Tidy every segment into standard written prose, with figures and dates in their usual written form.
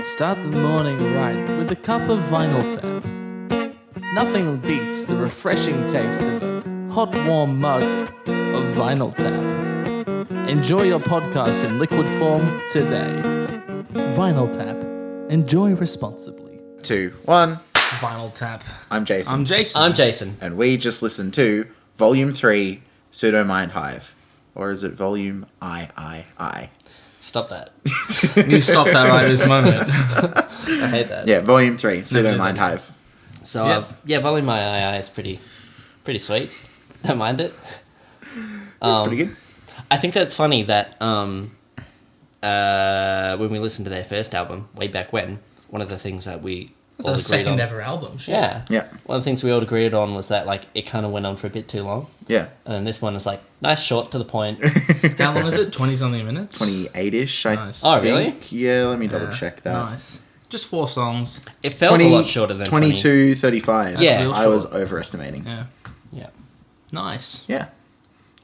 Start the morning right with a cup of Vinyl Tap. Nothing beats the refreshing taste of a hot, warm mug of Vinyl Tap. Enjoy your podcast in liquid form today. Vinyl Tap. Enjoy responsibly. 2, 1. Vinyl Tap. I'm Jason. I'm Jason. And we just listened to Volume 3, Pseudo Hive. Or is it Volume I? Stop that. You stop that right this moment. I hate that. Yeah, Volume 3, Pseudo Hive. So, Volume I is pretty sweet. Don't mind it. It's pretty good. I think that's funny that when we listened to their first album, way back when, one of the things that we It's all our agreed second on... ever album. Shit. Yeah. One of the things we all agreed on was that, like, it kind of went on for a bit too long. Yeah. And then this one is, like, nice, short, to the point. How long is it? 20-something minutes? 28-ish, Nice. I Oh, really? think. Yeah, let me double check that. Nice. Just 4 songs. It felt a lot shorter than 22:35. Yeah. real I was short. overestimating. Yeah. Yeah. Nice. Yeah.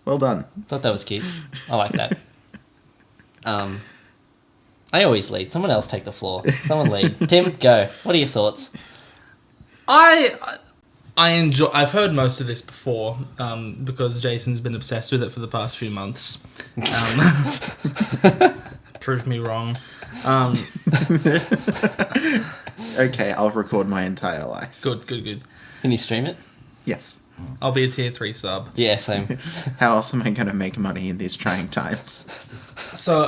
Well done. Thought that was cute. I like that. I always lead. Someone else take the floor. Someone lead. Tim, go. What are your thoughts? I enjoy. I've heard most of this before because Jason's been obsessed with it for the past few months. Prove me wrong. Okay, I'll record my entire life. Good. Can you stream it? Yes. I'll be a tier 3 sub. Yeah, same. How else am I going to make money in these trying times? So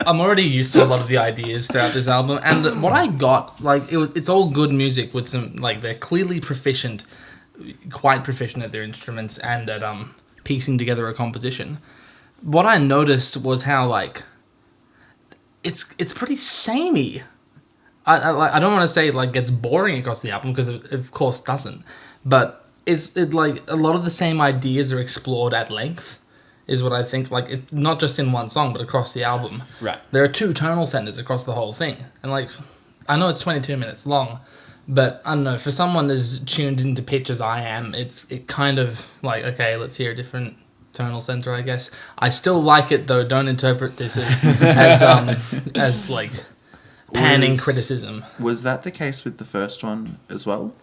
I'm already used to a lot of the ideas throughout this album, and what I got, like, it's all good music with some, like, they're clearly quite proficient at their instruments and at piecing together a composition. What I noticed was how, like, it's pretty samey. I don't want to say, like, gets boring across the album, because it of course doesn't, but it's like a lot of the same ideas are explored at length. Is what I think, like, it, not just in one song, but across the album. Right. There are 2 tonal centers across the whole thing. And, like, I know it's 22 minutes long, but, I don't know, for someone as tuned into pitch as I am, it kind of, like, okay, let's hear a different tonal center, I guess. I still like it, though. Don't interpret this as like, panning criticism. Was that the case with the first one as well?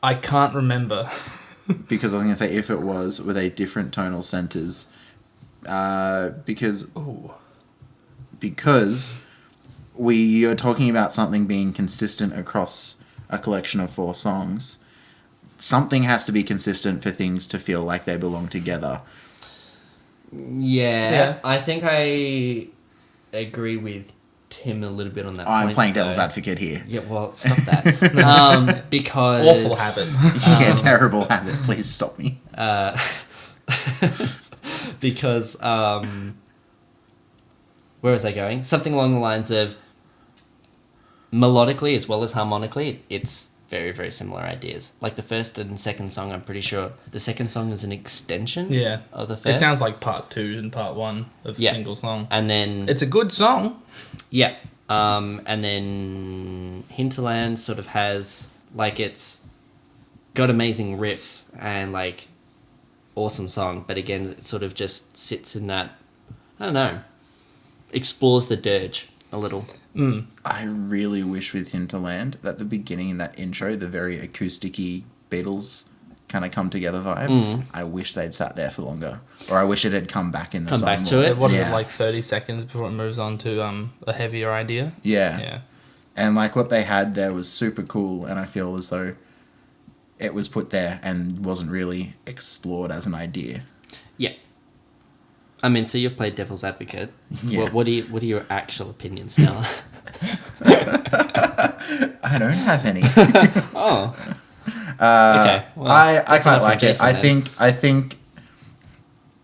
I can't remember. Because I was going to say, if it was, were they different tonal centers? Because we are talking about something being consistent across a collection of 4 songs. Something has to be consistent for things to feel like they belong together. Yeah. I think I agree with Tim a little bit on that point. I'm playing devil's advocate here. Yeah, well, stop that. Because... Awful habit. Yeah, terrible habit. Please stop me. Because, where was I going? Something along the lines of melodically as well as harmonically, it's very, very similar ideas. Like the first and second song, I'm pretty sure the second song is an extension of the first. It sounds like part 2 and part 1 of a single song. And then... It's a good song. Yeah. And then Hinterland sort of has, like, it's got amazing riffs and, like, awesome song, but again, it sort of just sits in that, I don't know, explores the dirge a little. I really wish with Hinterland that the beginning in that intro, the very acousticy Beatles kind of come together vibe, I wish they'd sat there for longer. Or I wish it had come back in the song. Come back to it? What is it, like 30 seconds before it moves on to a heavier idea? Yeah. And like what they had there was super cool, and I feel as though it was put there and wasn't really explored as an idea. Yeah. I mean, so you've played Devil's Advocate. Yeah. What are your actual opinions now? I don't have any. Oh. Okay. Well, I quite like it. Jason, I think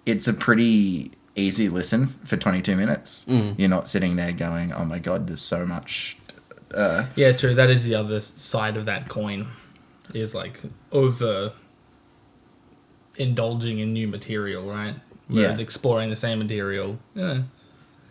it's a pretty easy listen for 22 minutes. You're not sitting there going, "Oh my god, there's so much." Yeah, true. That is the other side of that coin. Is like over indulging in new material, right? Whereas exploring the same material,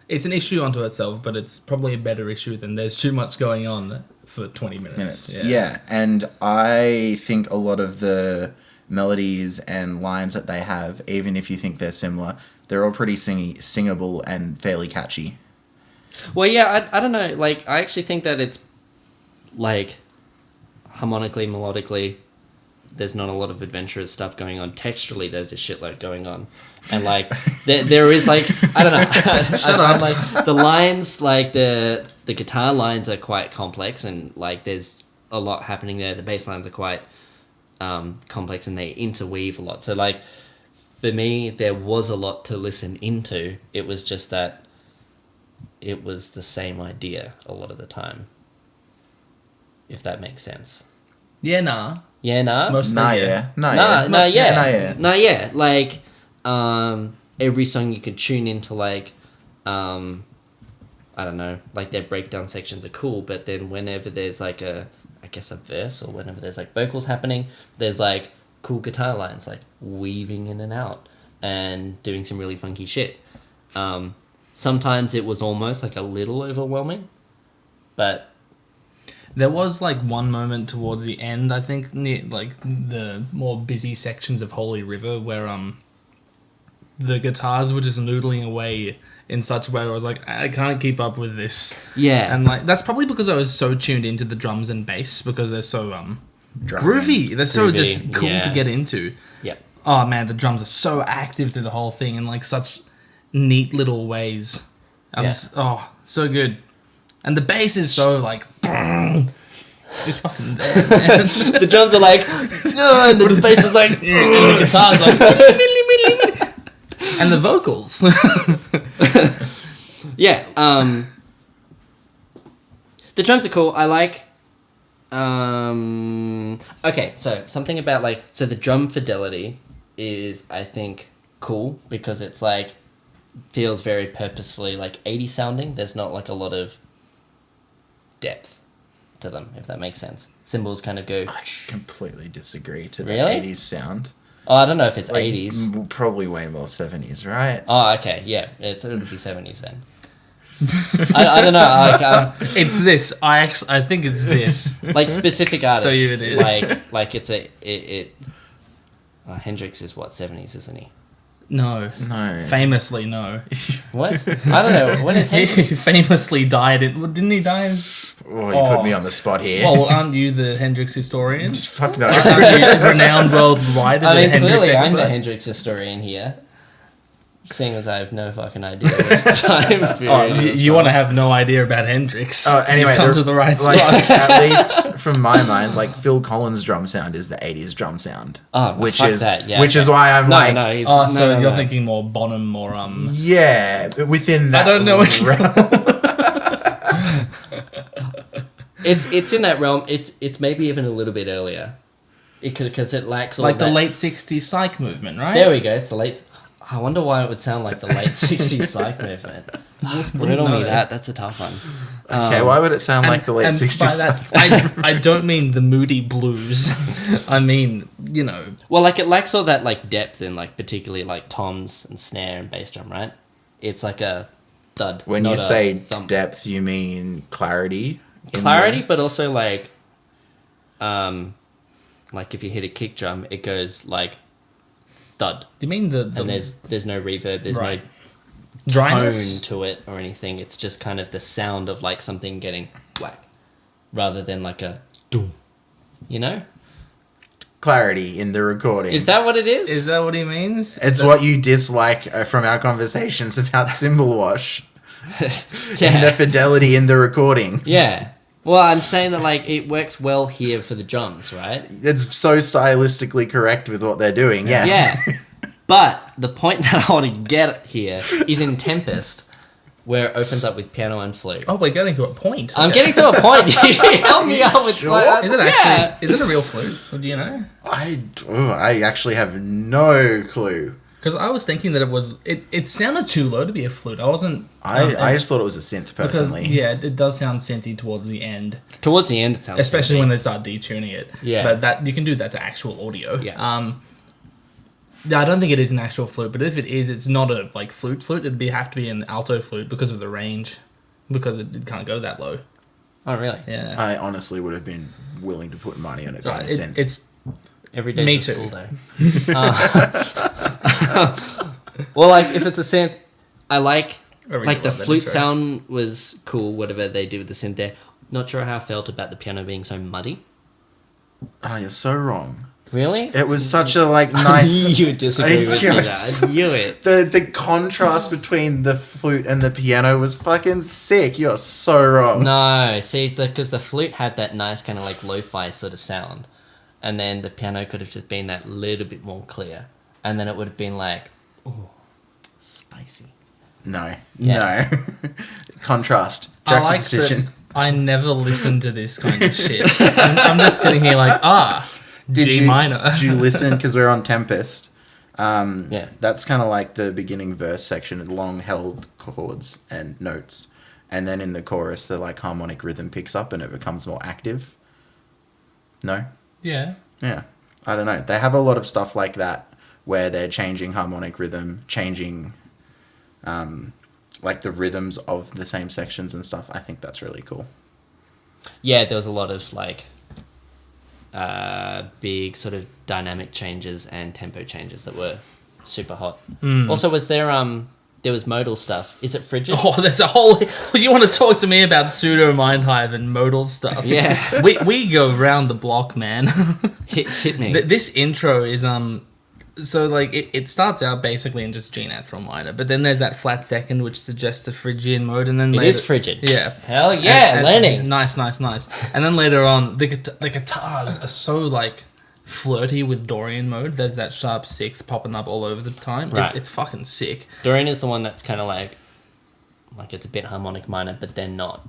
it's an issue unto itself, but it's probably a better issue than there's too much going on for 20 minutes. Yeah, and I think a lot of the melodies and lines that they have, even if you think they're similar, they're all pretty singable and fairly catchy. Well, yeah, I don't know. Like, I actually think that it's, like, harmonically, melodically, there's not a lot of adventurous stuff going on. Texturally, there's a shitload going on. And, like, there is, like, I don't know. Shut up. Like, the lines, like, the guitar lines are quite complex, and, like, there's a lot happening there. The bass lines are quite complex, and they interweave a lot. So, like, for me, there was a lot to listen into. It was just that it was the same idea a lot of the time. If that makes sense. Yeah, nah. Yeah, nah? Mostly, Nah, yeah. yeah. Nah, Nah, yeah. nah, yeah. Nah, yeah. Nah, yeah. Like, every song you could tune into, like, I don't know, like, their breakdown sections are cool, but then whenever there's, like, a verse, or whenever there's, like, vocals happening, there's, like, cool guitar lines, like, weaving in and out, and doing some really funky shit. Sometimes it was almost, like, a little overwhelming, but... There was like one moment towards the end, I think, near like the more busy sections of Holy River, where the guitars were just noodling away in such a way where I was like, I can't keep up with this. Yeah. And like that's probably because I was so tuned into the drums and bass, because they're so groovy. They're so Groovy, just cool yeah. to get into. Yeah. Oh man, the drums are so active through the whole thing in like such neat little ways. So good. And the bass is so like just fucking there, man. The drums are like, and the bass is like, And the guitar's like and the vocals. yeah. The drums are cool. I like. Okay, so something about like, so the drum fidelity is, I think, cool because it's like feels very purposefully like 80s sounding. There's not like a lot of depth to them, if that makes sense. Cymbals kind of go. I completely disagree to the Really? 80s sound. Oh, I don't know if it's Like, 80s. Probably way more 70s, right? Oh, okay, yeah, it would be 70s then. I don't know, like It's this. I think it's this. like specific artists. So it is. Like it's Hendrix is what, 70s, isn't he? No. No. Famously, no. What? I don't know. When is He Hendrix? famously died in. Didn't he die in? Oh, you put me on the spot here. Oh, well, aren't you the Hendrix historian? Fuck no. Aren't you renowned worldwide as I a mean, Hendrix clearly I'm expert? the Hendrix historian here. Seeing as I have no fucking idea which time period. Oh, it was you from. want to have no idea about Hendrix. Oh, anyway, You've come to the right like, spot. at least from my mind, like Phil Collins' drum sound is the 80s drum sound. Oh, which fuck is that, yeah, which okay. is why I'm like, he's, Oh, so you're no. thinking more Bonham or yeah, within that. I don't know what you- realm. It's in that realm. It's maybe even a little bit earlier. It could, because it lacks all like that. the late '60s psych movement, right? There we go. It's the late. I wonder why it would sound like the late 60s psych movement. Riddle me know. that. That's a tough one. Okay, why would it sound like the late and 60s? by that, I don't mean the moody blues. I mean, you know, Well, like it lacks all that like depth in like particularly like toms and snare and bass drum, right? It's like a thud. When not you a say thump. depth, you mean clarity? in Clarity, the- but also like if you hit a kick drum, it goes like thud, do you mean the and there's no reverb, there's right. no dryness? tone to it or anything. It's just kind of the sound of like something getting whack, rather than like a doom. You know? Clarity in the recording. Is that what it is? Is that what he means? It's what you dislike from our conversations about cymbal wash. Yeah. And the fidelity in the recordings. Yeah. Well, I'm saying that like it works well here for the drums, right? It's so stylistically correct with what they're doing, yes. Yeah. But the point that I want to get here is in Tempest, where it opens up with piano and flute. Oh, we're getting to a point. I'm Okay. getting to a point. You help me out with Sure. Is it actually? Is it a real flute? Do you know? I actually have no clue. Because I was thinking that it was. It sounded too low to be a flute. I wasn't. I just thought it was a synth, because personally. yeah, it does sound synthy towards the end, Towards the end, it sounds especially synthy. when they start detuning it. Yeah. But that you can do that to actual audio. Yeah. I don't think it is an actual flute, but if it is, it's not a like flute. It'd have to be an alto flute because of the range, because it can't go that low. Oh, really? Yeah. I honestly would have been willing to put money on it being a synth. It's Every day's Me a too. school day. Well, like if it's a synth, I like I really Like the love that flute intro. sound was cool, whatever they did with the synth there. Not sure how I felt about the piano being so muddy. Oh, you're so wrong. Really? It was such a like nice. You would disagree with me. Yes. I knew it. The contrast between the flute and the piano was fucking sick. You're so wrong. No, see, because the flute had that nice kind of like lo-fi sort of sound, and then the piano could have just been that little bit more clear, and then it would have been like, ooh, spicy. No. Yeah. No. Contrast. I like Juxtaposition. that I never listened to this kind of shit. I'm just sitting here like, G minor. Did you listen? Because we're on Tempest. Yeah. That's kind of like the beginning verse section, long held chords and notes. And then in the chorus, the like harmonic rhythm picks up and it becomes more active. No? Yeah. Yeah. I don't know. They have a lot of stuff like that where they're changing harmonic rhythm, changing like the rhythms of the same sections and stuff. I think that's really cool. Yeah, there was a lot of like big sort of dynamic changes and tempo changes that were super hot. Also, was there was modal stuff. Is it frigid? Oh, there's a whole. You want to talk to me about pseudo mind hive and modal stuff? Yeah. we go round the block, man. Hit me. This intro is so like it starts out basically in just G natural minor, but then there's that flat second which suggests the Phrygian mode, and then It later, is frigid. Yeah. Hell yeah, learning. Nice. And then later on, the guitars are so like flirty with Dorian mode. There's that sharp sixth popping up all over the time. Right. It's fucking sick. Dorian is the one that's kind of like it's a bit harmonic minor, but then not.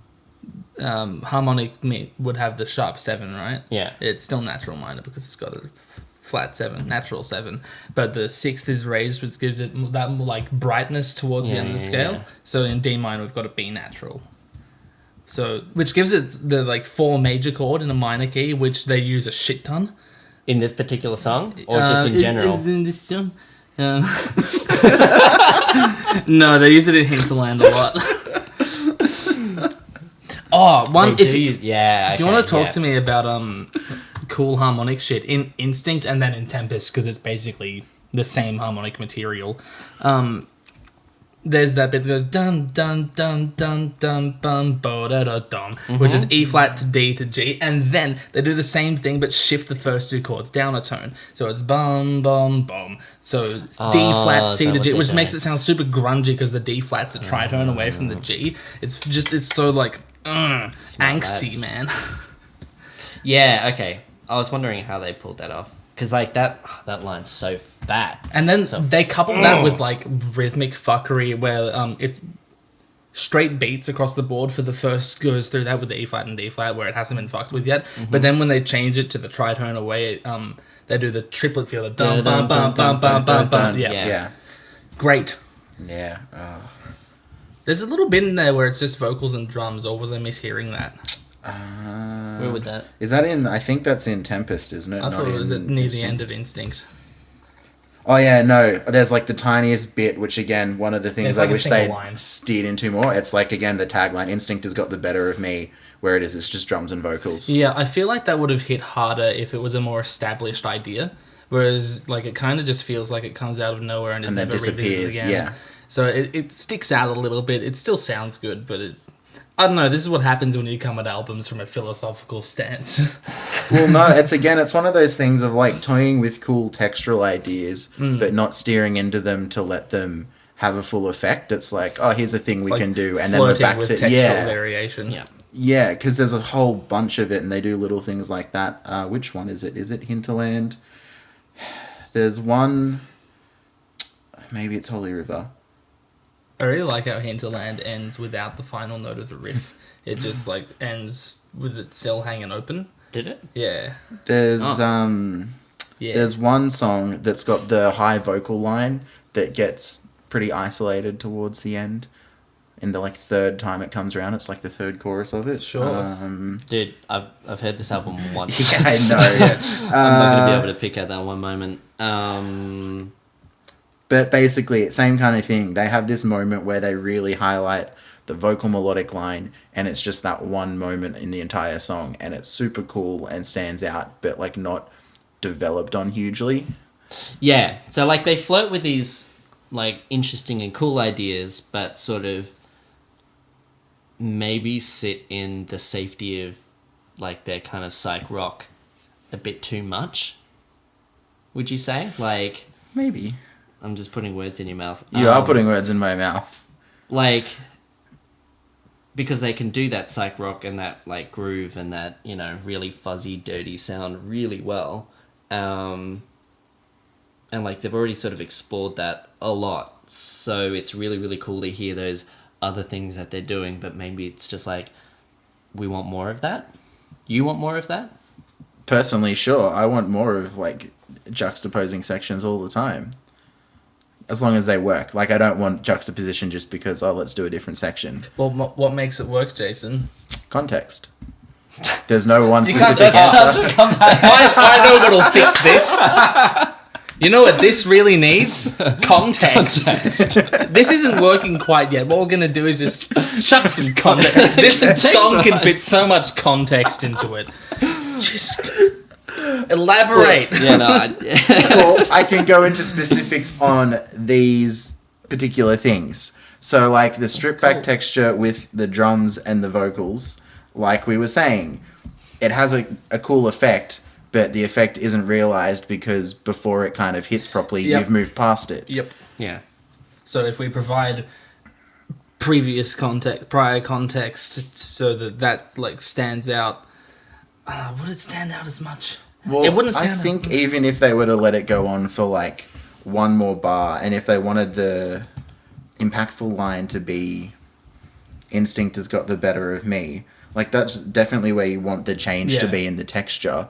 Harmonic would have the sharp 7, right? Yeah. It's still natural minor because it's got a flat 7, natural 7. But the sixth is raised, which gives it that more like brightness towards the end of the scale. Yeah. So in D minor, we've got a B natural. So, which gives it the like 4 major chord in a minor key, which they use a shit ton. In this particular song, or just in general? Is in this song? No, they use it in Hinterland a lot. If you want to talk to me about cool harmonic shit in Instinct and then in Tempest, because it's basically the same harmonic material. There's that bit that goes dum dum dum dum dum bum bo da da dum, which is E flat to D to G, and then they do the same thing but shift the first 2 chords down a tone. So it's bum bum bum. So it's D flat C to G, which makes it sound super grungy because the D flat's a tritone away from the G. It's so like angsty, man. Yeah, okay. I was wondering how they pulled that off. Because, like, that line's so fat. And then they couple that with, like, rhythmic fuckery where it's straight beats across the board for the first goes through that with the E flat and D flat where it hasn't been fucked with yet. But then when they change it to the tritone away, they do the triplet feel, the dum bum bum bum bum bum bum. Yeah. Great. Great. Yeah. There's a little bit in there where it's just vocals and drums, or was I mishearing that? Where would that? Is that in? I think that's in Tempest, isn't it? I thought it was near the end of Instinct. Oh yeah, no. There's like the tiniest bit, which again, one of the things Like I a wish single they line. steered into more. It's like again the tagline: "Instinct has got the better of me." Where it is, it's just drums and vocals. Yeah, I feel like that would have hit harder if it was a more established idea. Whereas, like, it kind of just feels like it comes out of nowhere and is And then never revisited disappears, again. yeah. So it sticks out a little bit. It still sounds good, but I don't know. This is what happens when you come at albums from a philosophical stance. Well, no, it's one of those things of like toying with cool textural ideas, but not steering into them to let them have a full effect. It's like, oh, here's a thing we Like can do, and then we're flirting back with to textual variation. Yeah, because there's a whole bunch of it, and they do little things like that. Which one is it? Is it Hinterland? There's one. Maybe it's Holy River. I really like how Hinterland ends without the final note of the riff. It just like ends with it still hanging open. Did it? Yeah. There's Yeah. there's one song that's got the high vocal line that gets pretty isolated towards the end. In the like third time it comes around, it's like the third chorus of it. Sure. Dude, I've heard this album once. Yeah, I know. Yeah. I'm not going to be able to pick out that one moment. But basically, same kind of thing. They have this moment where they really highlight the vocal melodic line, and it's just that one moment in the entire song, and it's super cool and stands out, but like not developed on hugely. Yeah, so like they flirt with these like interesting and cool ideas, but sort of maybe sit in the safety of like their kind of psych rock a bit too much. Would you say? Like, Maybe. I'm just putting words in your mouth. You are putting words in my mouth. Like, because they can do that psych rock and that like groove and that, you know, really fuzzy, dirty sound really well. And like they've already sort of explored that a lot. So it's really, really cool to hear those other things that they're doing, but maybe it's just like, we want more of that? You want more of that? Personally, sure. I want more of like juxtaposing sections all the time. As long as they work. Like, I don't want juxtaposition just because, oh, let's do a different section. Well, what makes it work, Jason? Context. There's no one You can't- specific that's answer. I know what'll fix this. You know what this really needs? Context. This isn't working quite yet. What we're going to do is just chuck some context. This song can fit so much context into it. Just elaborate. Yeah, no. Well, I can go into specifics on these particular things. So, like, the stripped back texture with the drums and the vocals, like we were saying, it has a cool effect, but the effect isn't realized because before it kind of hits properly, Yep. you've moved past it. Yep. Yeah. So if we provide prior context, so that like stands out, would it stand out as much? Well, It wouldn't I stand out think as much. even if they were to let it go on for, like, one more bar, and if they wanted the impactful line to be instinct has got the better of me, like, that's definitely where you want the change to Yeah. be in the texture,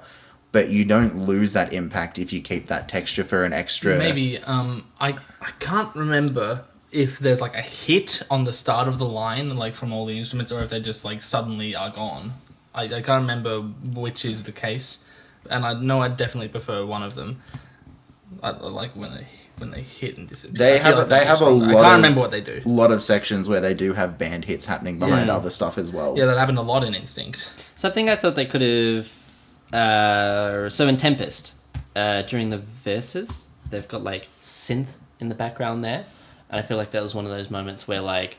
but you don't lose that impact if you keep that texture for an extra... Maybe I can't remember if there's like a hit on the start of the line, like from all the instruments, or if they just like suddenly are gone. I can't remember which is the case, and I know I definitely prefer one of them. I like when they hit and disappear. They I feel have like a stronger. lot I can't of- remember what they do. lot of sections where they do have band hits happening behind Yeah. other stuff as well. Yeah, that happened a lot in Instinct. Something I thought they could have... so in Tempest, during the verses, they've got, like, synth in the background there. And I feel like that was one of those moments where, like,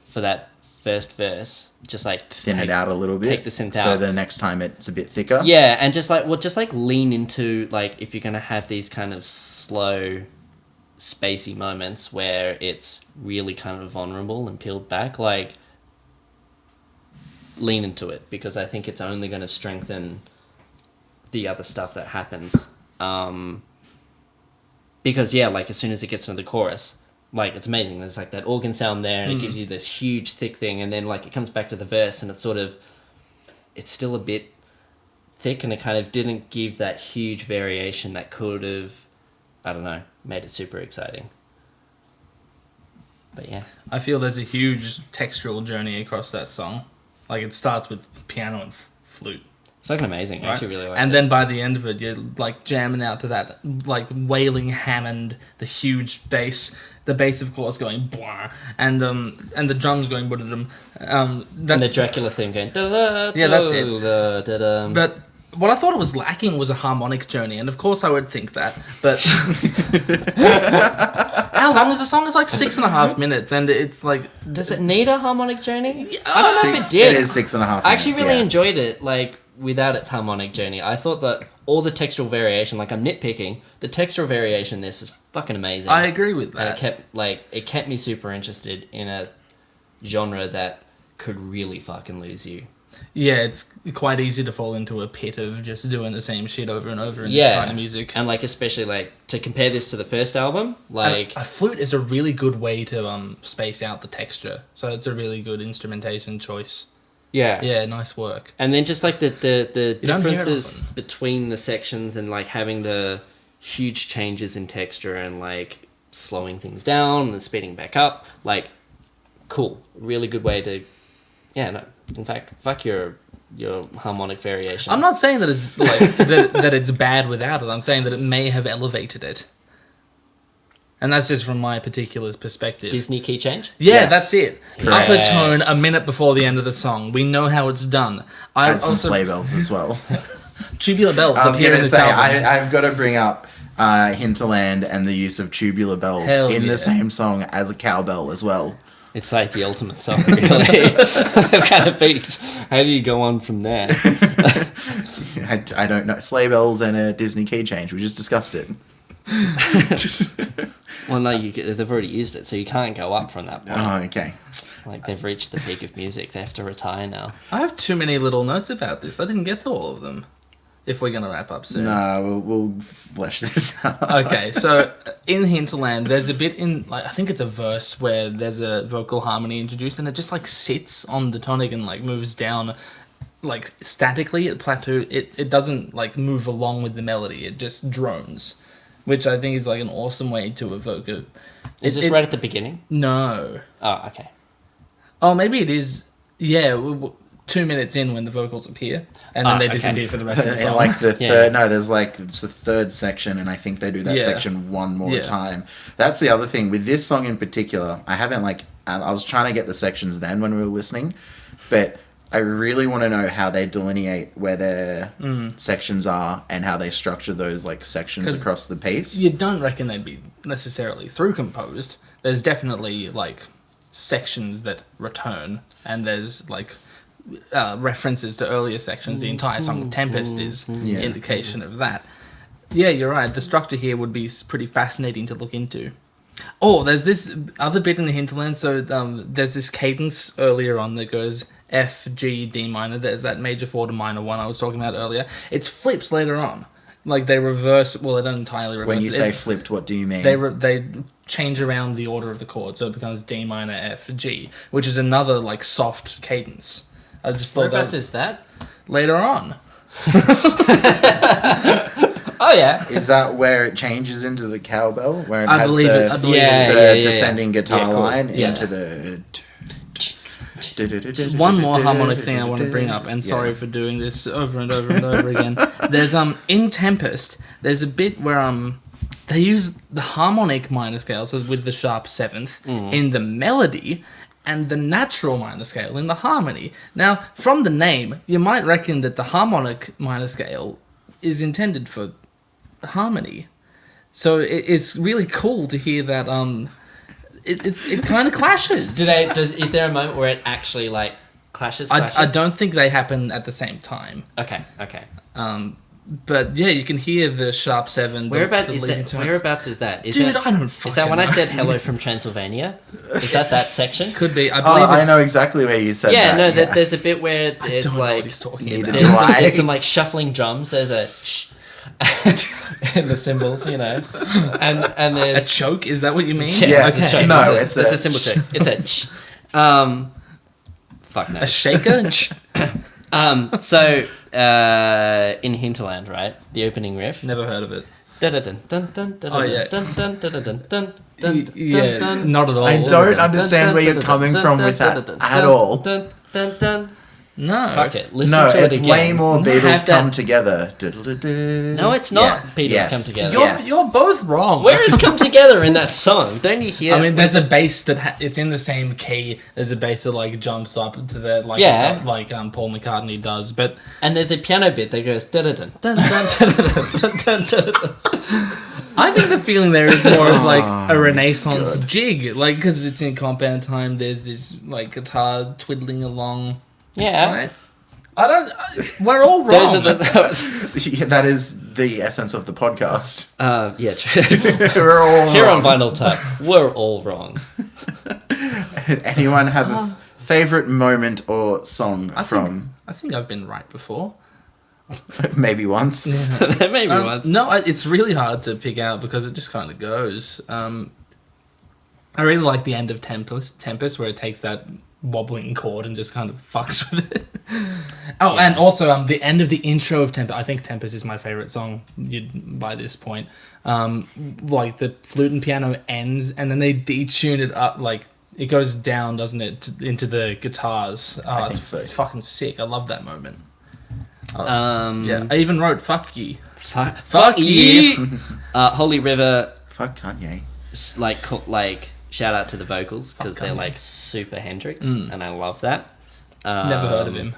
for that first verse, just, like... Thin it out a little bit. Take the synth So out. the next time it's a bit thicker. Yeah, and just like lean into, like, if you're going to have these kind of slow, spacey moments where it's really kind of vulnerable and peeled back, like, lean into it, because I think it's only going to strengthen the other stuff that happens. Because, yeah, like, as soon as it gets into the chorus, like, it's amazing. There's, like, that organ sound there, and it gives you this huge, thick thing, and then, like, it comes back to the verse, and it's sort of... It's still a bit thick, and it kind of didn't give that huge variation that could have, I don't know, made it super exciting. But, yeah. I feel there's a huge textural journey across that song. Like, it starts with piano and flute. It's fucking amazing. I Right? actually really like it. And then by the end of it, you're like jamming out to that like wailing Hammond, the huge bass, the bass of course going blah, and the drums going ba-da-dum. And the Dracula theme going... Yeah, that's it. it. But what I thought it was lacking was a harmonic journey, and of course I would think that. But how long is the song? It's like 6.5 minutes, and it's like Does it need a harmonic journey? I don't know if Six, it did. it is 6.5 minutes. I actually really yeah. enjoyed it, like, without its harmonic journey. I thought that all the textural variation, like, I'm nitpicking, the textural variation in this is fucking amazing. I agree with And that. it kept me super interested in a genre that could really fucking lose you. Yeah, it's quite easy to fall into a pit of just doing the same shit over and over in this Yeah. kind of music. And, like, especially, like, to compare this to the first album, like... A flute is a really good way to space out the texture, so it's a really good instrumentation choice. yeah. Yeah, nice work. And then just, like, the You don't hear it differences often. between the sections and, like, having the huge changes in texture and, like, slowing things down and then speeding back up. Like, cool. Really good way to... Yeah, no. In fact, fuck your harmonic variation. I'm not saying that it's like that it's bad without it. I'm saying that it may have elevated it, and that's just from my particular perspective. Disney key change? Yeah, Yes. that's it. Correct. Upper tone a minute before the end of the song. We know how it's done. I And some also sleigh bells as well. tubular bells I was appear going in to this say, album. I've got to bring up Hinterland and the use of tubular bells Hell in yeah. the same song as a cowbell as well. It's like the ultimate song, really. They've kind of peaked. How do you go on from there? I don't know. Sleigh bells and a Disney key change. We just discussed it. Well, no, they've already used it, so you can't go up from that point. Oh, okay. Like, they've reached the peak of music. They have to retire now. I have too many little notes about this. I didn't get to all of them. If we're going to wrap up soon. No, we'll flesh this out. Okay, so in Hinterland, there's a bit in, like, I think it's a verse where there's a vocal harmony introduced, and it just, like, sits on the tonic and, like, moves down, like, statically at plateau. It doesn't, like, move along with the melody. It just drones, which I think is, like, an awesome way to evoke it. Is this right at the beginning? No. Oh, okay. Oh, maybe it is. Yeah, 2 minutes in when the vocals appear, and then they okay. disappear for the rest of the And song. like the Yeah. third, no, there's like it's the third section, and I think they do that Yeah. section one more Yeah. time. That's the other thing with this song in particular. I haven't I was trying to get the sections then when we were listening, but I really want to know how they delineate where their sections are and how they structure those like sections 'Cause across the piece. You don't reckon they'd be necessarily through composed. There's definitely like sections that return, and there's like references to earlier sections. The entire song Tempest is Yeah. indication of that. Yeah, you're right. The structure here would be pretty fascinating to look into. Oh, there's this other bit in the Hinterland. So there's this cadence earlier on that goes F, G, D minor. There's that major 4 to minor 1 I was talking about earlier. It's flips later on. Like they reverse. Well, they don't entirely reverse. When you it. say flipped, what do you mean? They change around the order of the chord, so it becomes D minor, F, G, which is another like soft cadence. I just thought that Whereabouts was is that? later on. Oh, yeah. Is that where it changes into the cowbell? Where it I has believe the, it. I believe Yeah, it. the yeah. descending guitar Yeah, cool. line Yeah. into the... One more harmonic thing I want to bring up, and Yeah. sorry for doing this over and over and over again. There's in Tempest, there's a bit where they use the harmonic minor scale, so with the sharp 7th in the melody, and the natural minor scale in the harmony. Now, from the name, you might reckon that the harmonic minor scale is intended for harmony. So it's really cool to hear that it kind of clashes. Is there a moment where it actually, like, clashes? I don't think they happen at the same time. Okay. But yeah, you can hear the sharp 7. Whereabouts the is leading that? tone. Whereabouts is that? Is Dude, that, I don't Is that fucking when I know. said hello from Transylvania? Is that section? Could be. I Oh, believe I it's... know exactly where you said Yeah, that. no, there's a bit where I it's don't know what like he's talking Neither about. do I. there's some like shuffling drums. There's a and the cymbals, and A there's choke? Is that what you mean? Yeah. it's a choke. No, it's a cymbal choke. It's a fuck no. A shaker? So in Hinterland, right, the opening riff. Never heard of it. Oh yeah. Yeah, Yeah, not at all. I don't understand where you're coming from with that at all. No. Fuck it. Listen No, to it it's again. way more Have Beatles that- come together. No, it's not. Beatles come together. You're both wrong. Where is come together in that song? Don't you hear? I mean, there's a bass that it's in the same key. There's a bass that like jumps up to the like Yeah. like Paul McCartney does, but And there's a piano bit that goes dun dun dun dun dun dun. I think the feeling there is more of like a Renaissance jig, like because it's in compound time. There's this like guitar twiddling along, Yeah. right? We're all wrong. Those are the, Yeah, that is the essence of the podcast. yeah, true. We're all Here on wrong. Vinyl Tap, we're all wrong. Anyone have a favorite moment or song from I think I've been right before. maybe once? Maybe once. No, it's really hard to pick out because it just kind of goes. I really like the end of Tempest, where it takes that wobbling chord and just kind of fucks with it. Oh, Yeah. and also the end of the intro of Tempest. I think Tempest is my favorite song by this point. Like the flute and piano ends, and then they detune it up. Like it goes down, doesn't it, into the guitars? Oh, think so. It's fucking sick. I love that moment. Yeah. I even wrote "fuck ye." Fuck ye. Holy River, Fuck Kanye. like shout out to the vocals because Fuck they're Kanye. like super Hendrix, and I love that. Never heard of him.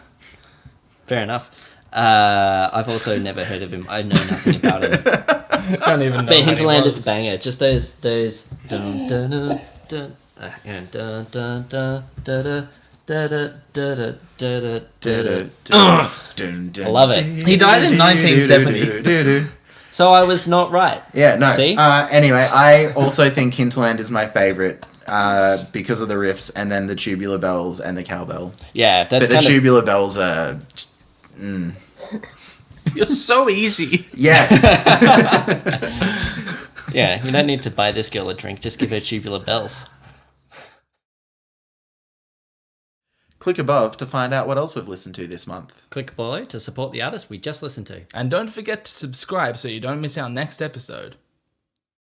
Fair enough. I've also never heard of him. I know nothing about him. Don't even know. But how Hinterland he is a was. banger. Just those dun dun dun dun and dun dun dun da da da da da da da da. I love it. He died in 1970. So I was not right. Yeah, no. See? Anyway, I also think Hinterland is my favourite because of the riffs and then the tubular bells and the cowbell. Yeah, that's But the kind of... tubular bells are... You're so easy. Yes! Yeah, you don't need to buy this girl a drink. Just give her tubular bells. Click above to find out what else we've listened to this month. Click below to support the artist we just listened to. And don't forget to subscribe so you don't miss our next episode.